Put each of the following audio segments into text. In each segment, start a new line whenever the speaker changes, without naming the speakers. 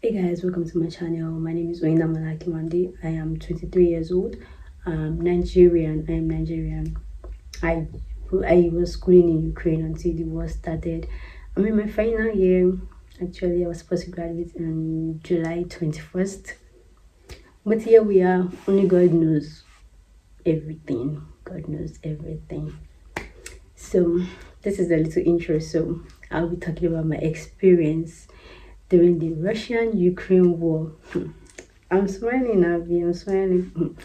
Hey guys, welcome to my channel. My name is Oina Malaki. I am 23 years old. Nigerian. I am Nigerian. I I was schooling in Ukraine until the war started. I'm in my final year. Actually, I was supposed to graduate on July 21st. But here we are. Only God knows everything. God knows everything. So this is a little intro. So I'll be talking about my experience during the Russian-Ukraine war. I'm smiling, Abby. I'm smiling.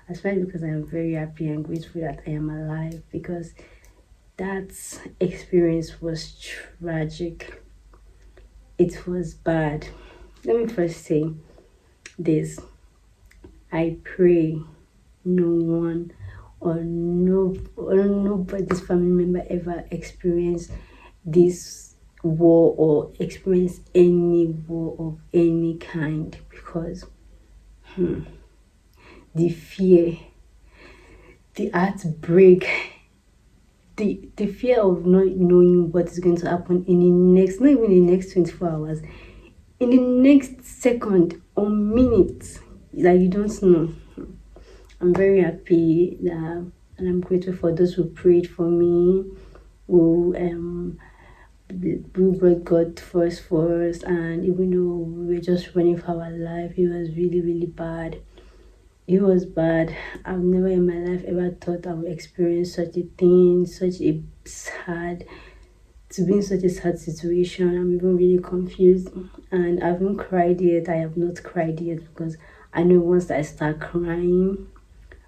I'm smiling because I am very happy and grateful that I am alive, because that experience was tragic. It was bad. Let me first say this. I pray no one or nobody's family member ever experience this war or experience any war of any kind, because the fear, the heartbreak, the fear of not knowing what is going to happen in the next, not even in the next 24 hours, in the next second or minute, that you don't know. I'm very happy that, and I'm grateful for those who prayed for me, who brought God first for us. And even though we were just running for our life, it was really, really bad. It was bad. I've never in my life ever thought I would experience such a thing, to be in such a sad situation. I'm even really confused, and I haven't cried yet. I have not cried yet, because I know once I start crying,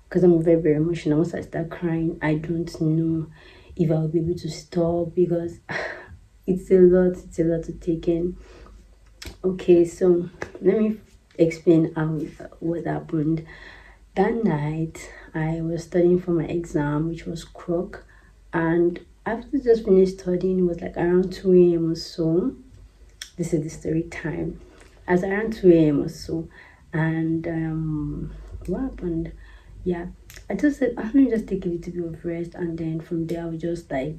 because I'm very, very emotional, once I start crying, I don't know if I'll be able to stop, because it's a lot to take in. Okay, so let me explain what happened. That night, I was studying for my exam, which was croc, and after just finished studying, it was like around 2 a.m. or so. This is the story time. As around 2 a.m. or so, and what happened? Yeah, I just said, let me just take a little bit of rest, and then from there I would just I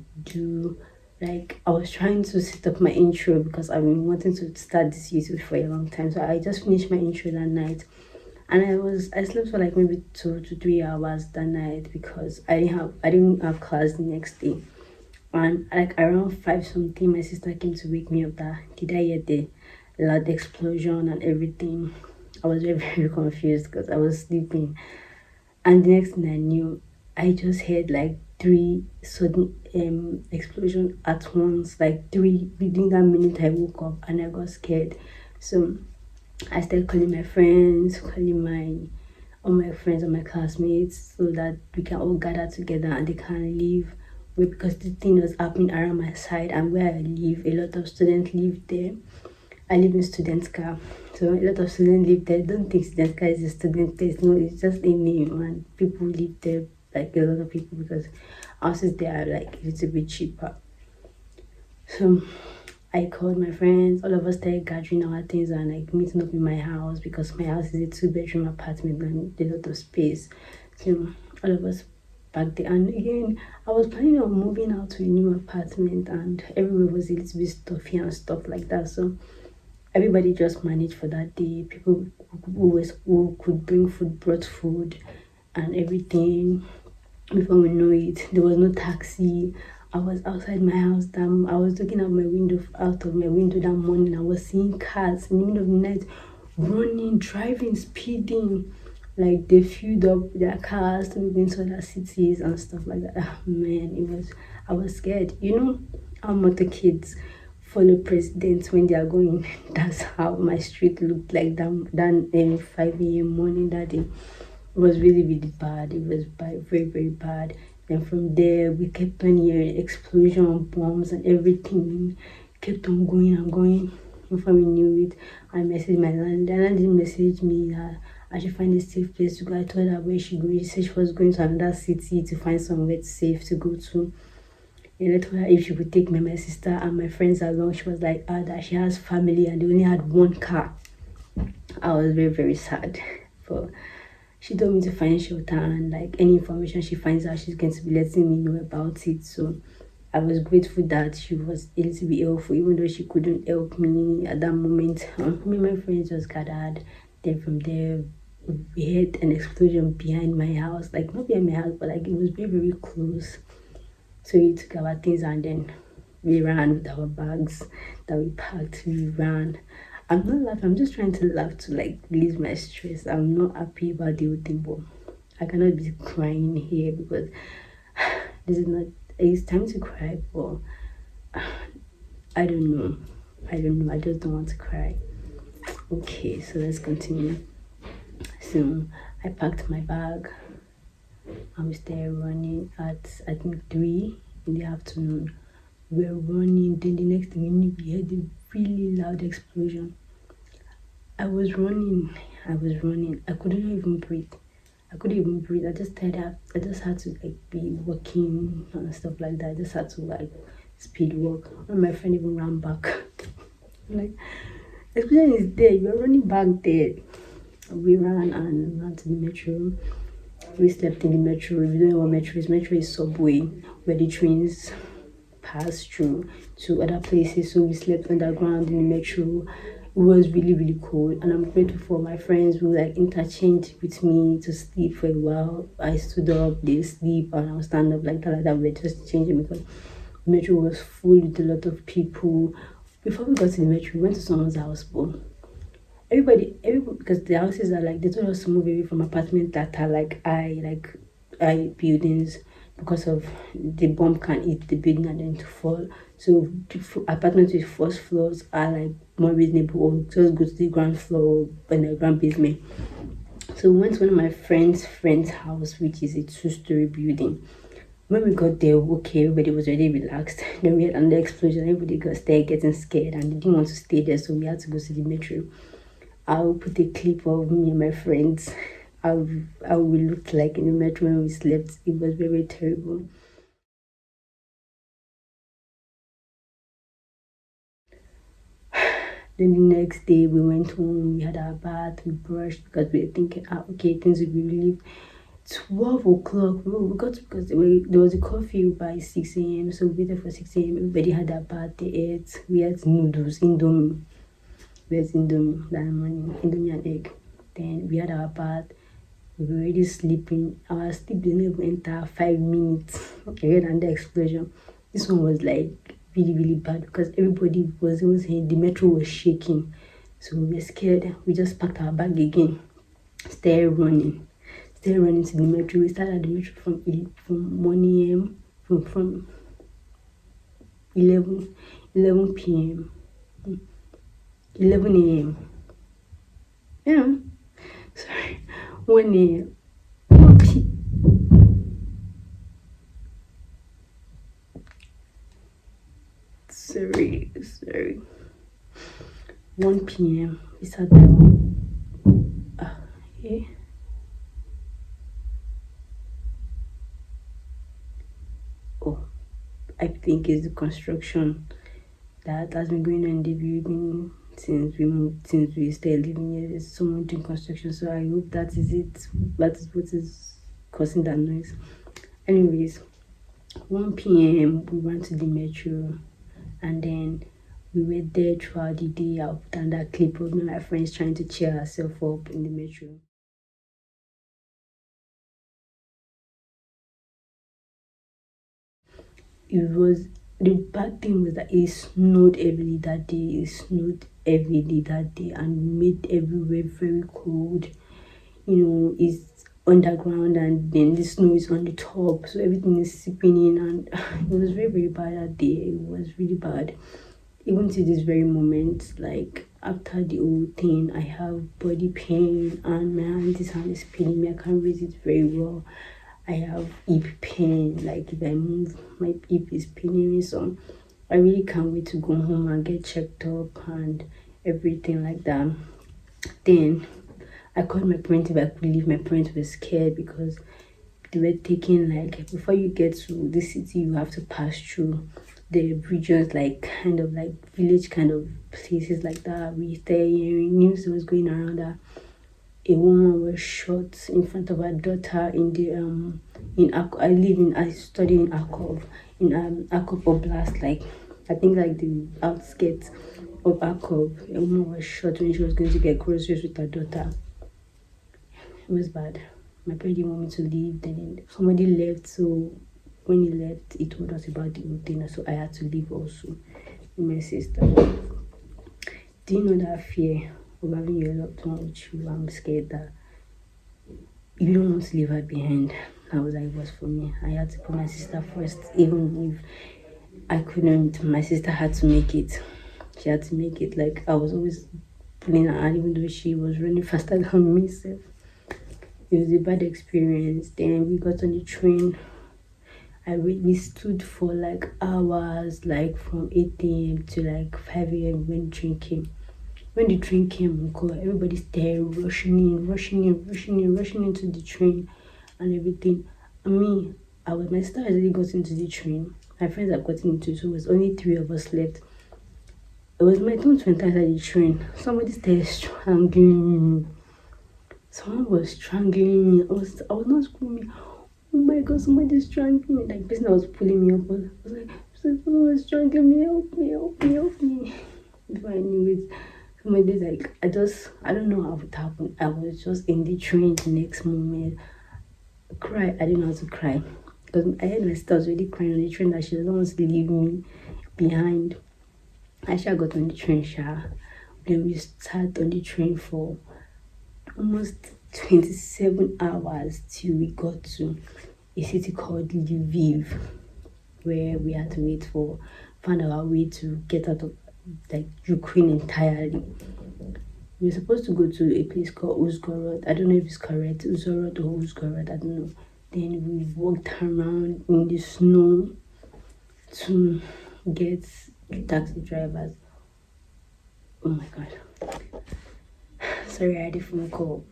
was trying to set up my intro, because I've been wanting to start this YouTube for a long time. So I just finished my intro that night, and I slept for like maybe 2 to 3 hours that night, because I didn't have class the next day. And like around 5 something, my sister came to wake me up that did I hear the loud explosion and everything. I was very, very confused because I was sleeping. And the next thing I knew, I just heard like 3 sudden explosion at once, like three within that minute. I woke up and I got scared. So I started calling my friends, calling all my friends and my classmates, so that we can all gather together and they can leave. Because the thing was happening around my side, and where I live, a lot of students live there. I live in student car, so a lot of students live there. Don't think student car is a student place. No, it's just a name, and people live there, like a lot of people, because houses there are like a little bit cheaper. So I called my friends. All of us started gathering our things and like meeting up in my house, because my house is a 2-bedroom apartment and a lot of space. So all of us back there. And again, I was planning on moving out to a new apartment, and everywhere was a little bit stuffy and stuff like that. So everybody just managed for that day. People who could bring food brought food and everything. Before we know it, there was no taxi. I was outside my house. I was looking out of my window that morning. I was seeing cars in the middle of the night running, driving, speeding. Like they filled up their cars to be going to other cities and stuff like that. Ah, man, I was scared. You know how motor kids follow presidents when they are going. That's how my street looked like that 5 a.m. morning that day. It was really, really bad. It was very, very bad. Then from there, we kept on hearing explosion, bombs, and everything. Kept on going and going. Before we knew it, I messaged my landlady. The landlady messaged me that I should find a safe place to go. I told her where she go. She said she was going to another city to find somewhere safe to go to. And I told her if she would take me, my sister, and my friends along. She was like, that she has family and they only had one car. I was very, very sad. But she told me to find shelter, and like any information she finds out, she's going to be letting me know about it. So I was grateful that she was able to be helpful, even though she couldn't help me at that moment. Me and my friends just gathered. Then from there, we had an explosion behind my house, like not behind my house, but like it was very, very close. So we took our things and then we ran with our bags that we packed. We ran. I'm not laughing, I'm just trying to laugh to like release my stress. I'm not happy about the whole thing, but I cannot be crying here because this is not, it's time to cry, but I don't know. I don't know. I just don't want to cry. Okay, so let's continue. So I packed my bag. I was there running at I think 3 in the afternoon. We were running, then the next thing you knew, we heard a really loud explosion. I was running, I couldn't even breathe. I just I just had to like be walking and stuff like that. I just had to like speed walk. And my friend even ran back. Like, explosion is there, you're running back there. We ran and ran to the metro. We slept in the metro. If you don't know what metro is subway where the trains pass through to other places. So we slept underground in the metro. It was really, really cold, and I'm grateful for my friends who like interchanged with me to sleep for a while. I stood up, they sleep, and I'll stand up like that, like that. We're just changing because the metro was full with a lot of people. Before we got to the metro, we went to someone's house, but everybody, because the houses are like they told us to move away from apartments that are like I buildings because of the bomb can hit the building and then to fall. So apartments with first floors are like more reasonable, or just go to the ground floor and the ground basement. So we went to one of my friend's house, which is a two-story building. When we got there, okay, everybody was already relaxed. Then we had another explosion. Everybody got there getting scared and they didn't want to stay there, so we had to go to the metro. I'll put a clip of me and my friends. How we looked like in the metro when we slept. It was very terrible. Then the next day we went home, we had our bath, we brushed because we were thinking, okay, things will be relieved. 12 o'clock, we got because there was a curfew by 6 a.m. So we waited for 6 a.m. Everybody had their bath, they ate. We had noodles, indomie. We had indomie that morning, indomie and egg. Then we had our bath. We were already sleeping. Our sleep didn't even enter 5 minutes. Okay, and the explosion. This one was like really, really bad because everybody was even saying the metro was shaking. So we were scared. We just packed our bag again. Started running. Started running to the metro. We started at the metro from 1 a.m. from 11 p.m. 11 a.m. Yeah. Sorry. 1 a.m. Sorry. 1 p.m. We sat down. Yeah. Oh, I think it's the construction that has been going on in the building since we started living here. There's someone doing construction, so I hope that is it. That is what is causing that noise. Anyways, 1 p.m. we went to the metro, and then we were there throughout the day. I'll put on that clip of me and my friends trying to cheer ourselves up in the metro. It was the bad thing was that it snowed heavily that day. It snowed heavily that day and made everywhere very cold. It's underground and then the snow is on the top, so everything is seeping in, and it was very, very bad that day. It was really bad. Even to this very moment, like after the whole thing, I have body pain and my auntie's hand is paining me. I can't raise it very well. I have hip pain, like if I move, my hip is paining me. So I really can't wait to go home and get checked up and everything like that. Then I called my parents if I could leave. My parents were scared because they were taking like before you get to the city, you have to pass through the regions, like kind of like village kind of places like that. We started hearing news that was going around that a woman was shot in front of her daughter in the I study in Akov in Akop Oblast, like I think like the outskirts of Akop. A woman was shot when she was going to get groceries with her daughter. It was bad. My parents didn't want me to leave. Then somebody left, so when he left, he told us about the whole thing. So I had to leave also with my sister. Do you know that fear of having your loved one with you? I'm scared that you don't want to leave her behind. That was how it was for me. I had to put my sister first, even if I couldn't. My sister had to make it. She had to make it. Like I was always pulling her hand, even though she was running faster than me. So it was a bad experience. Then we got on the train. We stood for like hours, like from 8 a.m. to like 5 a.m. when the train came. When the train came, God, everybody's there rushing into the train and everything. My sister has already got into the train. My friends have gotten into it, so it was only three of us left. It was my turn to enter inside the train. Somebody started strangling me. Someone was strangling me. I was not screaming. Oh my God, somebody's strangling me. Like, the person that was pulling me up was like, someone was strangling me. Help me. Before I knew it, somebody like, I don't know how it happened. I was just in the train the next moment. Cry. I didn't know how to cry. Because I heard my sister was already crying on the train that she doesn't want to leave me behind. I got on the train, Then we sat on the train for almost 27 hours till we got to a city called Lviv, where we had to find our way to get out of like Ukraine entirely. We were supposed to go to a place called Uzgorod. I don't know if it's correct, Uzgorod or Uzgorod, I don't know. Then we walked around in the snow to get taxi drivers. Oh my God. Sorry, I had a phone call,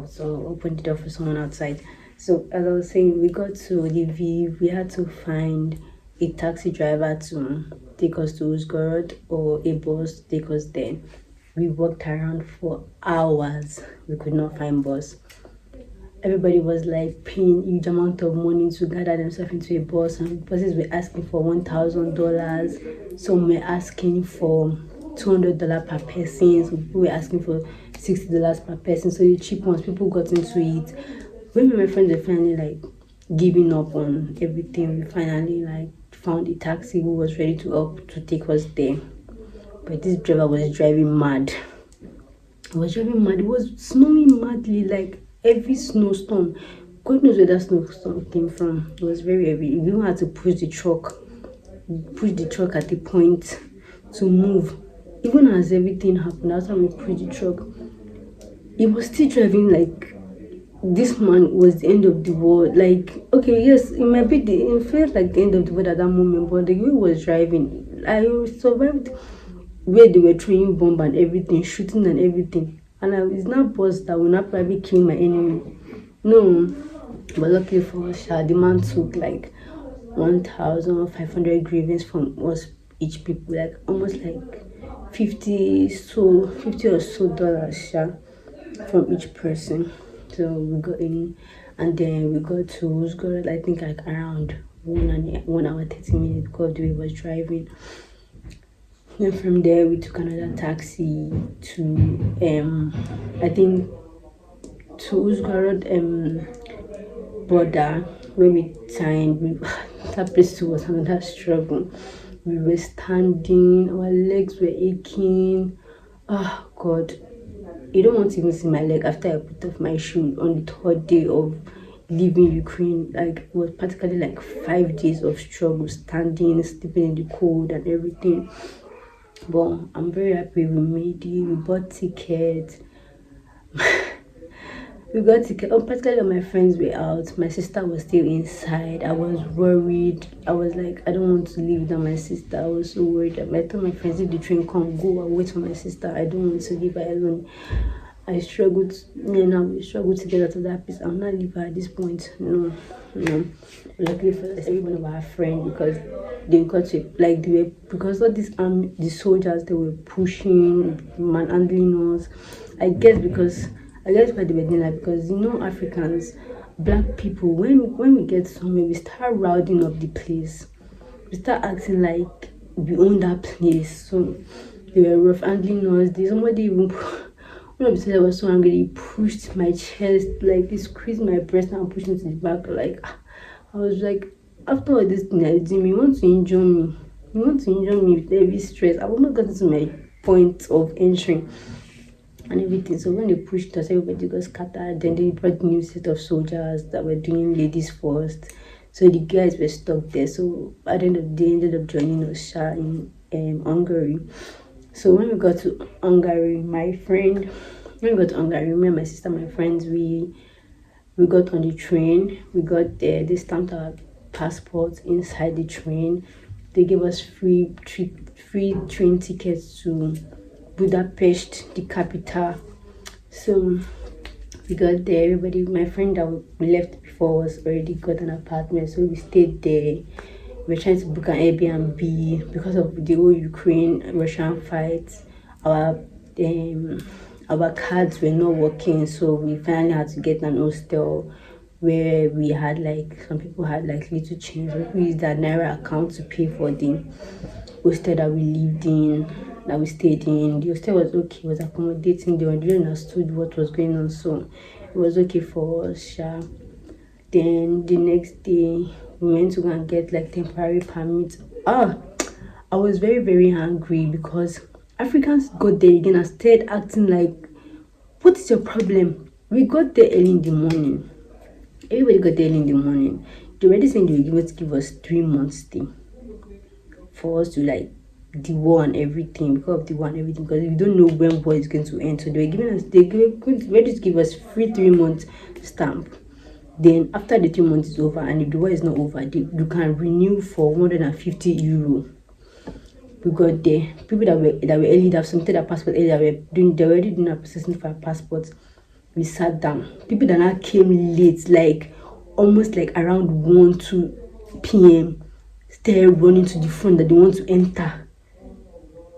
so I opened the door for someone outside. So as I was saying, we got to Lviv. We had to find a taxi driver to take us to Uzgorod or a bus to take us there. We walked around for hours. We could not find bus. Everybody was like paying huge amount of money to gather themselves into a bus, and buses were asking for $1,000. Some were asking for $200 per person. Some people were asking for $60 per person. So the cheap ones, people got into it. When my friends were finally like giving up on everything, we finally like found a taxi who was ready to help to take us there. But this driver was driving mad. It was snowing madly, like every snowstorm. God knows where that snowstorm came from. It was very heavy. We even had to push the truck at the point to move. Even as everything happened, after we pushed the truck, he was still driving like this man was the end of the world. Like, okay, yes, it felt like the end of the world at that moment, but the way he was driving, I survived where they were throwing bomb and everything, shooting and everything. And it's not boss that will not probably kill my enemy. No. But luckily for us, the man took like 1,500 grievance from us each people, like almost like 50 or so dollars from each person. So we got in, and then we got to Uzgorod, I think like around 1 hour 30 minutes because the way was driving. Then from there we took another taxi to I think to Uzgorod border where we signed. That place too was another struggle. We were standing, our legs were aching. Oh God, you don't want to even see my leg after I put off my shoe on the third day of leaving Ukraine. Like it was practically like 5 days of struggle, standing, sleeping in the cold and everything. But I'm very happy we made it. We bought tickets. Particularly when my friends were out. My sister was still inside. I was worried. I was like, I don't want to leave without my sister. I was so worried. I told my friends, if the train can't go, I'll wait for my sister. I don't want to leave her alone. We struggled to get out of that place. I'm not leaving her at this point. No. Luckily for us, every one of our friends, because they got to because all these the soldiers, they were pushing, manhandling us. I guess why they were doing that, because Africans, black people, when we get somewhere, we start rounding up the place. We start acting like we own that place. So they were rough handling us. There's somebody even one of the teachers was so angry, he pushed my chest, like he squeezed my breast and pushed me to the back. Like I was like, after all this thing I did, you want to injure me. You want to injure me with every stress. I've almost gotten to my point of entering and everything. So when they pushed us, everybody got scattered. Then they brought new set of soldiers that were doing ladies first. So the guys were stuck there. So at the end of the day, they ended up joining us in Hungary. So when we got to Hungary, when we got to Hungary, me and my sister, my friends, we got on the train. We got there. They stamped our passports inside the train. They gave us free train tickets to Budapest, the capital. So we got there. Everybody, my friend that we left before was already got an apartment, so we stayed there. We were trying to book an Airbnb because of the whole Ukraine-Russian fight. Our our cards were not working, so we finally had to get an hostel where we had like some people had like little change. We used that Naira account to pay for the hostel that we lived in, that we stayed in. The hostel was okay, was accommodating. They understood what was going on, so it was okay for us. Sha. Then the next day we went to go and get like temporary permits. I was very very angry because Africans got there again and started acting like, what is your problem? We got there early in the morning. Everybody got there early in the morning. They already saying they were going to give us 3 months stay for us to like the war and everything, because of the war and everything, because we don't know when war is going to end. So they were giving us, ready to give us free 3 months stamp. Then after the 3 months is over, and if the war is not over, you can renew for €150. We got there. People that were early, that submitted their passport early, they were already doing a processing for our passports. We sat down. People that now came late, like almost like around 1-2 p.m., started running to the front that they want to enter.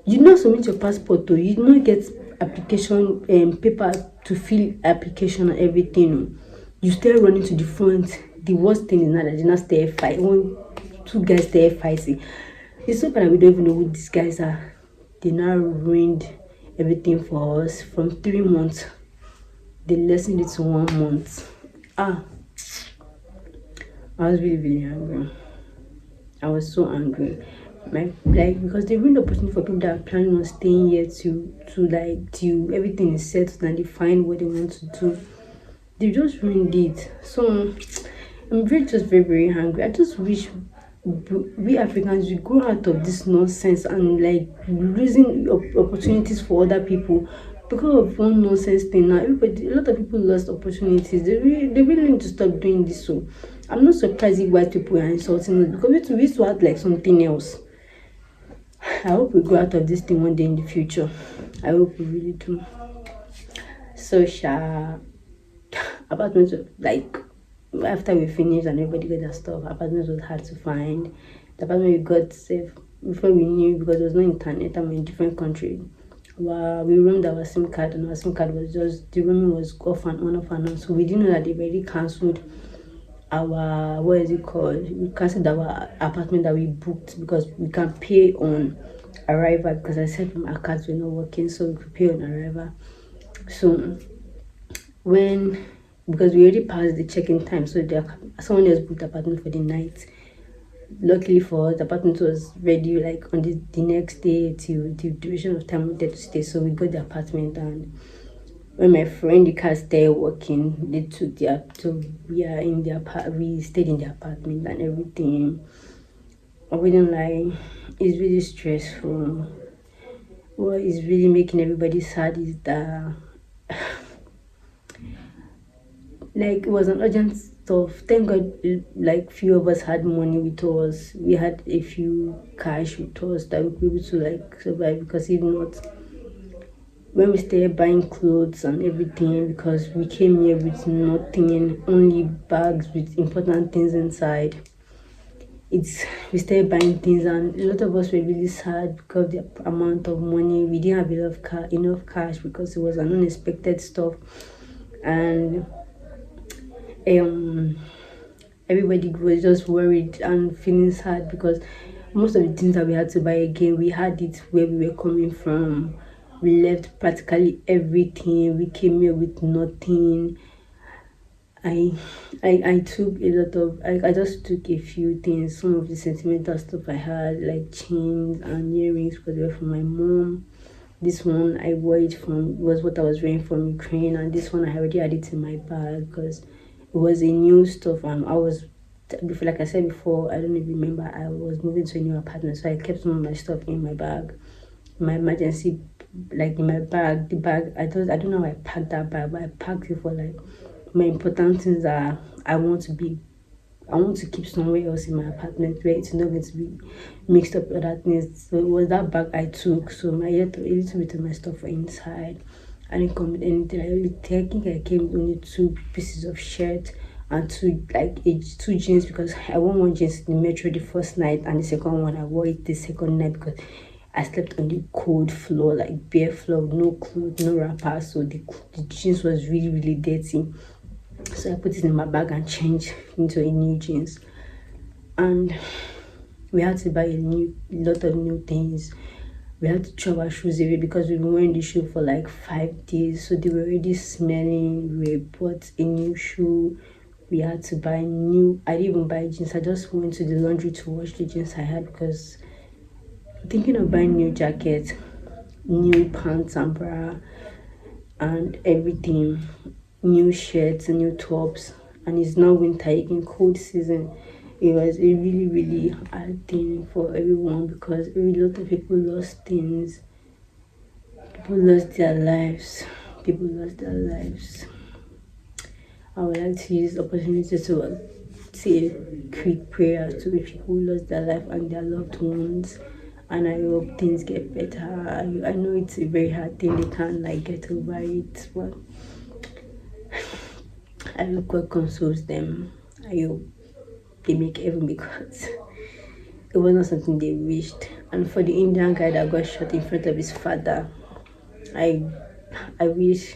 You not submit your passport, though. You not get application paper to fill application and everything. You start running to the front. The worst thing is now that they not stay fight. Two guys stay fighting. It's so bad that we don't even know who these guys are. They now ruined everything for us. From 3 months, they lessened it to 1 month. I was really, really angry. I was so angry. Because they ruined the opportunity for people that are planning on staying here till everything is settled and they find what they want to do. They just ruined it. So I'm just very, very angry. I just wish we Africans we grow out of this nonsense and like losing opportunities for other people because of one nonsense thing. Now a lot of people lost opportunities. They really need to stop doing this. So I'm not surprised if white people are insulting us, because we used to act like something else. I hope we go out of this thing one day in the future. I hope we really do. So apartments like after we finished and everybody got their stuff, apartments was hard to find. The apartment we got safe before we knew, because there was no internet and we're in a different country. We roamed our SIM card, and our SIM card was just the roaming was off and on. So we didn't know that they already cancelled our what is it called? We cancelled our apartment that we booked, because we can pay on arrival, because I said our cards were not working, so we could pay on arrival. So because we already passed the check-in time, so someone else booked the apartment for the night. Luckily for us, the apartment was ready like on the next day till the duration of time we wanted to stay. So we got the apartment, and when my friend the car started working, they took we stayed in the apartment and everything. I wouldn't lie, it's really stressful. What is really making everybody sad is that like it was an urgent stuff. Thank God, like few of us had money with us. We had a few cash with us that we could be able to like survive. Because if not, when we started buying clothes and everything, because we came here with nothing, only bags with important things inside. We started buying things, and a lot of us were really sad because of the amount of money. We didn't have enough cash because it was an unexpected stuff, and everybody was just worried and feeling sad because most of the things that we had to buy again, we had it where we were coming from. We left practically everything. We came here with nothing. I I took a lot of I just took a few things, some of the sentimental stuff I had, like chains and earrings, because they were from my mom. This one I wore it from was what I was wearing from Ukraine, and this one I already had it in my bag because it was a new stuff. I was before, like I said before, I don't even remember. I was moving to a new apartment, so I kept some of my stuff in my bag, my emergency, like in my bag. The bag I don't know how I packed that bag, but I packed it for like my important things that I want to keep somewhere else in my apartment where it's not going to be mixed up with other things. So it was that bag I took. So my a little bit of my stuff were inside. I didn't come with anything. I think I came with only two pieces of shirt and two jeans, because I wore one jeans in the metro the first night, and the second one I wore it the second night because I slept on the cold floor, like bare floor, no clothes, no wrapper. So the jeans was really, really dirty. So I put it in my bag and changed into a new jeans. And we had to buy a lot of new things. We had to throw our shoes away because we've been wearing the shoe for like 5 days. So they were already smelling. We bought a new shoe. We had to buy new. I didn't even buy jeans. I just went to the laundry to wash the jeans I had, because I'm thinking of buying new jacket, new pants and bra, and everything, new shirts and new tops. And it's now winter again, cold season. It was a really, really hard thing for everyone because a lot of people lost things. People lost their lives. People lost their lives. I would like to use the opportunity to say a quick prayer to the people who lost their life and their loved ones. And I hope things get better. I know it's a very hard thing, they can't like get over it, but I hope God consoles them. I hope they make heaven, because it was not something they wished. And for the Indian guy that got shot in front of his father, I I wish,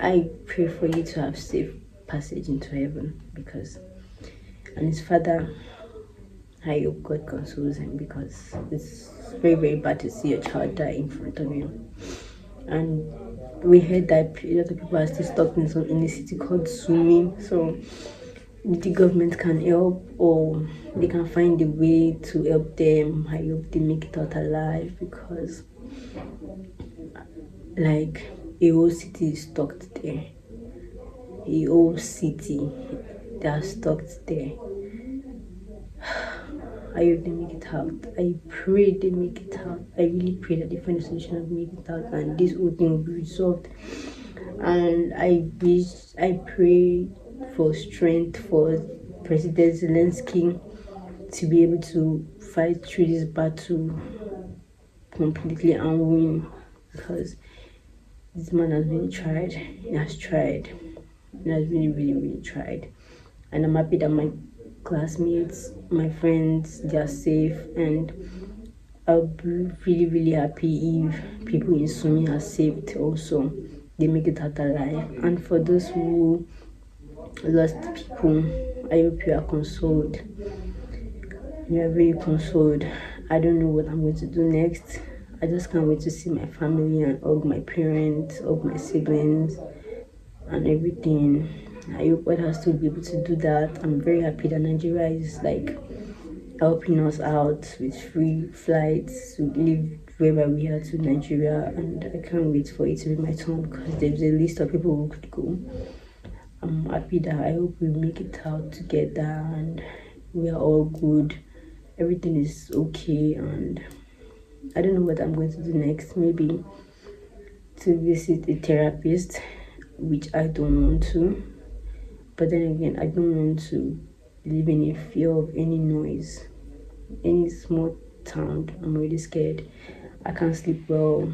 I pray for you to have safe passage into heaven, because, and his father, I hope God consoles him, because it's very, very bad to see your child die in front of you. And we heard that a lot of people are still stuck in a city called Sumi. So the government can help, or they can find a way to help them. I hope they make it out alive, because like a whole city is stuck there. A whole city, they are stuck there. I hope they make it out. I pray they make it out. I really pray that they find a solution and make it out, and this whole thing will be resolved. And I pray for strength for President Zelensky to be able to fight through this battle completely and win, because this man has really tried. He has tried. He has really, really, really tried. And I'm happy that my classmates, my friends, they are safe, and I'll be really, really happy if people in Sumi are saved also. They make it out alive. And for those who lost people, I hope you are consoled. You are very consoled. I don't know what I'm going to do next. I just can't wait to see my family and hug my parents, hug my siblings, and everything. I hope others to be able to do that. I'm very happy that Nigeria is like helping us out with free flights to live wherever we are to Nigeria, and I can't wait for it to be my turn, because there's a list of people who could go. I'm happy that I hope we make it out together and we are all good. Everything is okay, and I don't know what I'm going to do next. Maybe to visit a therapist, which I don't want to. But then again, I don't want to live in a fear of any noise, any small sound. I'm really scared. I can't sleep well.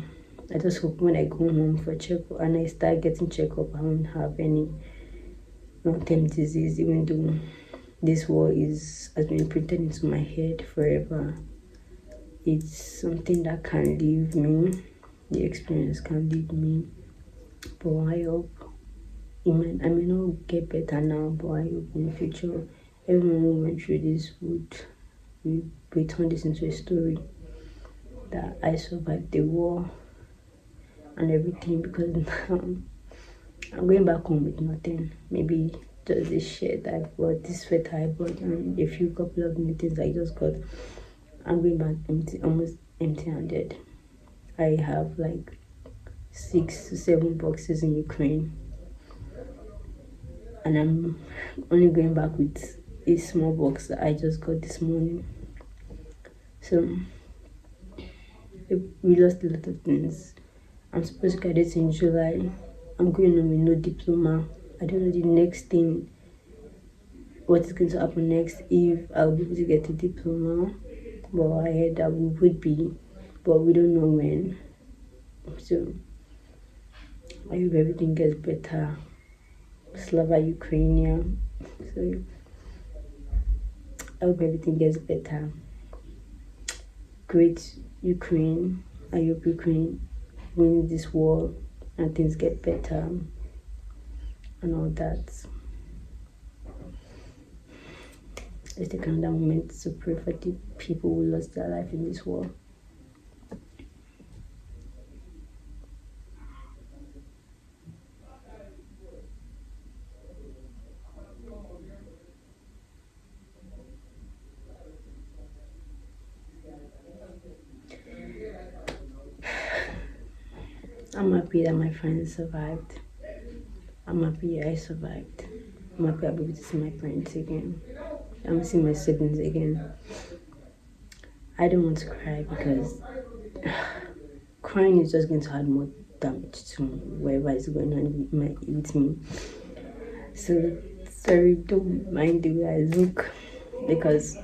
I just hope when I go home for checkup and I start getting checkup, I won't have any long-term disease, even though this war has been imprinted into my head forever. It's something that can leave me. The experience can leave me. But I hope I may not get better now, but I hope in the future everyone who went through this would we turn this into a story that I survived the war and everything, because I'm going back home with nothing. Maybe just this shirt I bought, this sweater I bought, and a few couple of new things I just got. I'm going back empty, almost empty-handed. I have like 6 to 7 boxes in Ukraine, and I'm only going back with a small box that I just got this morning. So we lost a lot of things. I'm supposed to graduate in July. I'm going on with no diploma. I don't know the next thing, what is going to happen next, if I'll be able to get a diploma. Well, I heard that we would be, but we don't know when. So I hope everything gets better. Slava Ukrainian. So I hope everything gets better. Great Ukraine. I hope Ukraine wins this war and things get better and all that. Let's take another moment to pray for the people who lost their life in this war. I'm happy that my friends survived. I'm happy I survived. I'm happy I'll be able to see my parents again. I'm gonna see my siblings again. I don't want to cry because crying is just going to add more damage to whatever is going on with me. So sorry, don't mind the way I look, because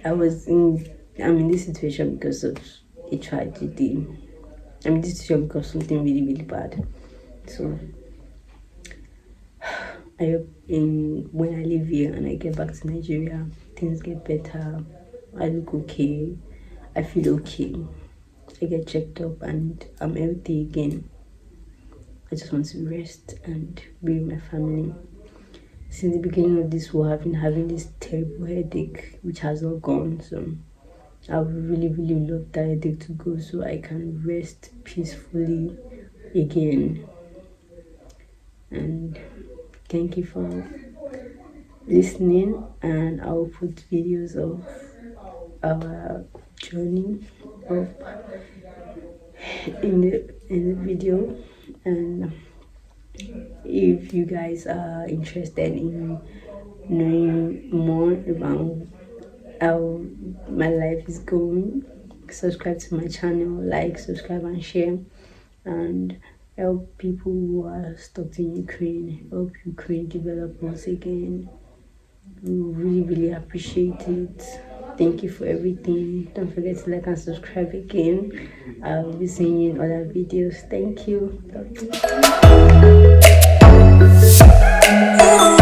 I'm in this situation because of a tragedy. I'm in this situation because of something really, really bad. So I hope when I leave here and I get back to Nigeria, things get better. I look okay. I feel okay. I get checked up and I'm healthy again. I just want to rest and be with my family. Since the beginning of this war, I've been having this terrible headache which has not gone. So I would really, really love that headache to go so I can rest peacefully again. And thank you for listening, and I'll put videos of our journey up in the video. And if you guys are interested in knowing more about how my life is going, subscribe to my channel, like, subscribe and share, and help people who are stuck in Ukraine, help Ukraine develop once again. We really, really appreciate it. Thank you for everything. Don't forget to like and subscribe again. I'll be seeing you in other videos. Thank you.